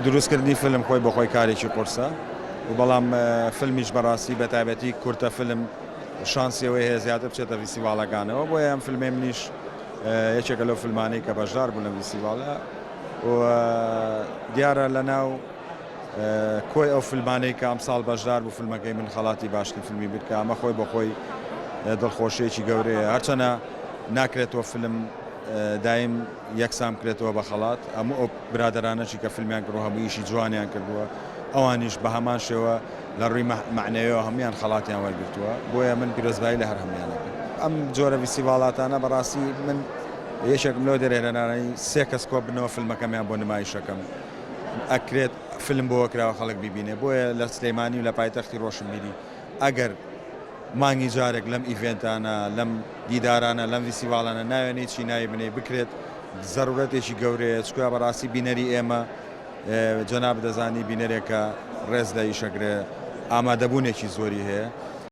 دروستکردنی فیلم خۆی بە خۆی کارێکی قورسە و بەڵام فیلمیش بەڕاستی بە تایبەتی کورتە فیلم شانسیەوەی هەیە زیاتر بچێتە فیستیڤالەکانەوە بۆیە ئەم فیلمێ منیش یەکێکە لەو فیلمانەی کە بەشدار بوون لە فیستیڤالە و دیارە لەناو کۆی ئەو فیلمانەی کە ئەمساڵ بەشدار بوو فیلمەکەی من خەڵاتی باشترین فیلمی بکە ئەمە خۆی بە خۆی دڵخۆشیێکی گەورەیە هەرچەنە ناکرێتەوە فیلم دایم یەکسام کرێتەوە بە خەڵات ئەموو ئەو برادرانەی کە فیلمیان کردووە هەموو ئیشی جوانیان کردووە ئەوانیش بە هەمان شێوە لە ڕووی معنەوەیەوە هەمویان خەڵاتیان وەرگرتووە بۆیە من پیرۆزبایی لە هەر هەمویانەکە ئەم جۆرە فیستیڤالاتانە بەڕاستی من یەکێکم لەوە دەرێنانەی سێ کەس کۆ بنەوە فیلمەکەمیان بۆ نمایشەکەم ئەکرێت فیلم بۆ وەکراوە خەڵک بیبینێ بۆیە لە سلەیمانی و لە پایتەختی ڕۆشنبیری ئەگەر مانگی جارێک لەم ئیڤێنتانە لەم دیدارانە لەم فیستیڤالانە ناوێنێ چی ناوی بنێ بکرێت زەرورەتێکی گەورەیە چکوە بەڕاستی بینەری ئێمە جەناب دەزانی بینەرێکە ڕێز لە ئیشەگرێ ئامادەبوونێکی زۆری هەیە